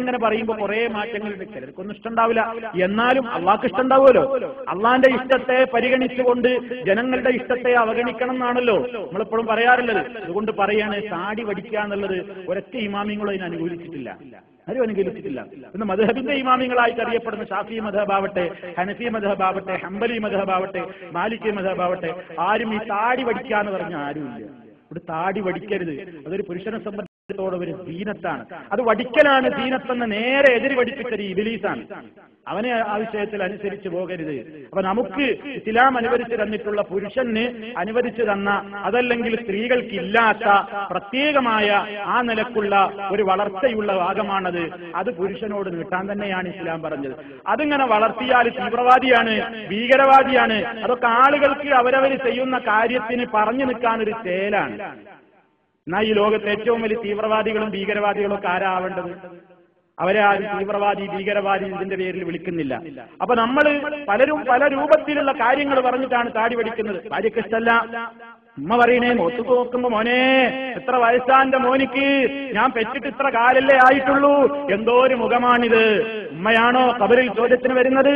ഇങ്ങനെ പറയുമ്പോൾ കുറെ മാറ്റങ്ങളുണ്ട്. ചിലർക്കൊന്നും ഇഷ്ടമുണ്ടാവില്ല, എന്നാലും അള്ളാഹ്ക്ക് ഇഷ്ടമുണ്ടാവുമല്ലോ. അള്ളാന്റെ ഇഷ്ടത്തെ പരിഗണിച്ചുകൊണ്ട് ജനങ്ങളുടെ ഇഷ്ടത്തെ അവഗണിക്കണം എന്നാണല്ലോ നമ്മളെപ്പോഴും പറയാറുള്ളത്. അതുകൊണ്ട് പറയാണ്, താടി വടിക്കുക എന്നുള്ളത് ഒരൊറ്റ ഇമാമിങ്ങളും അതിന് അനുകൂലിച്ചിട്ടില്ല, ആരും അനുകൂലിച്ചിട്ടില്ല. ഇന്ന് മദ്ഹബിന്റെ ഇമാമിങ്ങളായിട്ട് അറിയപ്പെടുന്ന ഷാഫി മദ്ഹബാവട്ടെ, ഹനഫി മദ്ഹബാവട്ടെ, ഹംബലി മദ്ഹബാവട്ടെ, മാലിക്കി മദ്ഹബാവട്ടെ, ആരും ഈ താടി വടിക്കുക എന്ന് പറഞ്ഞ ആരുമില്ല. ഇവിടെ താടി വടിക്കരുത്, അതൊരു പുരുഷനെ സംബന്ധിച്ചിടത്തോളം ഒരു ദീനത്താണ്. അത് വടിക്കലാണ് ദീനത്തെന്ന് നേരെ എതിര് പഠിപ്പിച്ചത് ഇബ്ലീസാണ്. അവനെ ആ വിഷയത്തിൽ അനുസരിച്ച് പോകരുത്. അപ്പൊ നമുക്ക് ഇസ്ലാം അനുവദിച്ചു തന്നിട്ടുള്ള, പുരുഷന് അനുവദിച്ചു തന്ന, അതല്ലെങ്കിൽ സ്ത്രീകൾക്കില്ലാത്ത പ്രത്യേകമായ ആ നിലക്കുള്ള ഒരു വളർച്ചയുള്ള ഭാഗമാണത്. അത് പുരുഷനോട് നീട്ടാൻ തന്നെയാണ് ഇസ്ലാം പറഞ്ഞത്. അതിങ്ങനെ വളർത്തിയാൽ തീവ്രവാദിയാണ്, ഭീകരവാദിയാണ്. അതൊക്കെ ആളുകൾക്ക് അവരവർ ചെയ്യുന്ന കാര്യത്തിന് പറഞ്ഞു നിൽക്കാൻ ഒരു ചേലാണ്. എന്നാൽ ഈ ലോകത്തെ ഏറ്റവും വലിയ തീവ്രവാദികളും ഭീകരവാദികളും ഒക്കെ ആരാവേണ്ടത്? അവരെ ആരും തീവ്രവാദി ഭീകരവാദി ഇതിന്റെ പേരിൽ വിളിക്കുന്നില്ല. അപ്പൊ നമ്മൾ പലരും പല രൂപത്തിലുള്ള കാര്യങ്ങൾ പറഞ്ഞിട്ടാണ് താടി വടിക്കുന്നത്. ഭാര്യയ്ക്ക് ഇഷ്ടമല്ല, ഉമ്മ പറയണേ, ഒത്തു നോക്കുമ്പോ മോനെ എത്ര വയസ്സാന്റെ മോനിക്ക്, ഞാൻ പെറ്റിട്ട് ഇത്ര കാലല്ലേ ആയിട്ടുള്ളൂ, എന്തോ ഒരു മുഖമാണിത്. ഉമ്മയാണോ ഖബറിൽ ചോദ്യത്തിന് വരുന്നത്?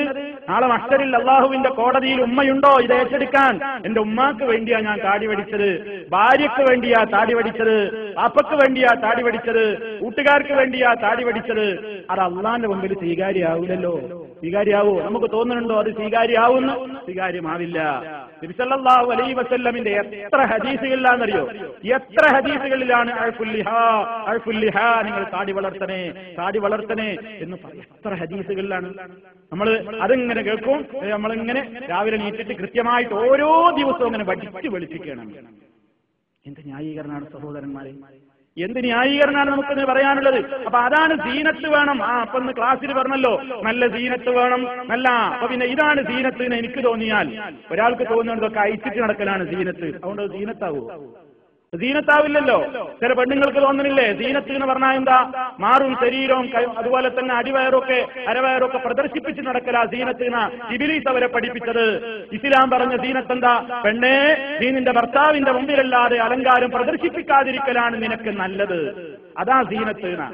നാളെ മഹ്ശറിൽ അള്ളാഹുവിന്റെ കോടതിയിൽ ഉമ്മയുണ്ടോ ഇത് ഏറ്റെടുക്കാൻ? എന്റെ ഉമ്മാക്ക് വേണ്ടിയാ ഞാൻ താടി വടിച്ചത്, ഭാര്യക്ക് വേണ്ടിയാ താടി വടിച്ചത്, പാപ്പക്ക് വേണ്ടിയാ താടി വടിച്ചത്, കൂട്ടുകാർക്ക് വേണ്ടിയാ താടി വടിച്ചത്. അത് അള്ളാന്റെ മുമ്പിൽ സ്വീകാര്യാവൂലല്ലോ. സ്വീകാര്യാവോ? നമുക്ക് തോന്നുന്നുണ്ടോ അത് സ്വീകാര്യാവുന്നു? സ്വീകാര്യമാവില്ല. നബി സല്ലല്ലാഹു അലൈഹി വസല്ലമിന്റെ എത്ര ഹദീസുകളിലാണെന്നറിയോ? എത്ര ഹദീസുകളിലാണ് അൽഫുല്ലിഹാ, നിങ്ങൾ താടി വളർത്തണേ, താടി വളർത്തണേ എന്ന് പറയും. എത്ര ഹദീസുകളിലാണ്. നമ്മൾ അതിങ്ങനെ കേൾക്കും. നമ്മളിങ്ങനെ രാവിലെ നീറ്റിട്ട് കൃത്യമായിട്ട് ഓരോ ദിവസവും അങ്ങനെ വടിച്ച് വെളിപ്പിക്കണം. എന്ത് ന്യായീകരണമാണ് സഹോദരന്മാരെ, എന്ത് ന്യായീകരണമാണ് നമുക്കെന്ന് പറയാനുള്ളത്? അപ്പൊ അതാണ് സീനത്ത് വേണം. അപ്പൊ ഇന്ന് ക്ലാസ്സിൽ പറഞ്ഞല്ലോ, നല്ല സീനത്ത് വേണം, നല്ല. അപ്പൊ പിന്നെ ഇതാണ് സീനത്ത് എന്ന് എനിക്ക് തോന്നിയാൽ, ഒരാൾക്ക് തോന്നുന്നതൊക്കെ അയച്ചിട്ട് നടക്കലാണ് സീനത്ത്. അതുകൊണ്ട് സീനത്താവോ? സീനത്താവില്ലല്ലോ. ചില പെണ്ണുങ്ങൾക്ക് തോന്നുന്നില്ലേ സീനത്ത് എന്ന് പറഞ്ഞാൽ എന്താ? മാറും ശരീരവും അതുപോലെ തന്നെ അടിവയറൊക്കെ അരവയറൊക്കെ പ്രദർശിപ്പിച്ച് നടക്കലാ സീനത്ത് എന്നാ ഇബ്ലീസ് അവരെ പഠിപ്പിച്ചത്. ഇസ്ലാം പറഞ്ഞ സീനത്ത് എന്താ? പെണ്ണേ, നീ നിന്റെ ഭർത്താവിന്റെ മുമ്പിലല്ലാതെ അലങ്കാരം പ്രദർശിപ്പിക്കാതിരിക്കലാണ് നിനക്ക് നല്ലത്. അതാ സീനത്ത് എന്നാ.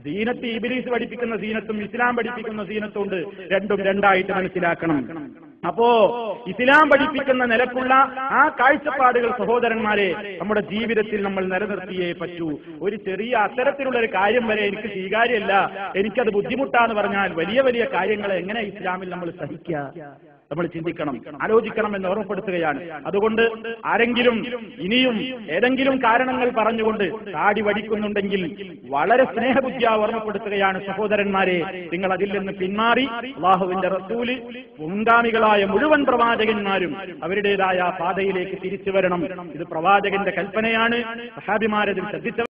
സീനത്ത് ഇബ്ലീസ് പഠിപ്പിക്കുന്ന സീനത്തും ഇസ്ലാം പഠിപ്പിക്കുന്ന സീനത്തുണ്ട്, രണ്ടും രണ്ടായിട്ട് മനസ്സിലാക്കണം. അപ്പോ ഇസ്ലാം പഠിപ്പിക്കുന്ന നിലക്കുള്ള ആ കാഴ്ചപ്പാടുകൾ സഹോദരന്മാരെ നമ്മുടെ ജീവിതത്തിൽ നമ്മൾ നിലനിർത്തിയേ പറ്റൂ. ഒരു ചെറിയ അത്തരത്തിലുള്ള ഒരു കാര്യം വരെ എനിക്ക് സ്വീകാര്യമല്ല, എനിക്കത് ബുദ്ധിമുട്ടാന്ന് പറഞ്ഞാൽ വലിയ വലിയ കാര്യങ്ങളെ എങ്ങനെ ഇസ്ലാമിൽ നമ്മൾ സഹിക്കുക? നമ്മൾ ചിന്തിക്കണം, ആലോചിക്കണം എന്ന് ഓർമ്മപ്പെടുത്തുകയാണ്. അതുകൊണ്ട് ആരെങ്കിലും ഇനിയും ഏതെങ്കിലും കാരണങ്ങൾ പറഞ്ഞുകൊണ്ട് താടി വടിക്കുന്നുണ്ടെങ്കിൽ വളരെ സ്നേഹബുദ്ധിയാ ഓർമ്മപ്പെടുത്തുകയാണ് സഹോദരന്മാരെ, നിങ്ങൾ അതിൽ നിന്ന് പിന്മാറി അല്ലാഹുവിന്റെ റസൂല്, മുൻഗാമികളായ മുഴുവൻ പ്രവാചകന്മാരും അവരുടേതായ പാതയിലേക്ക് തിരിച്ചു വരണം. ഇത് പ്രവാചകന്റെ കൽപ്പനയാണ്. സഹാബിമാരതിൽ ശ്രദ്ധിച്ചവർ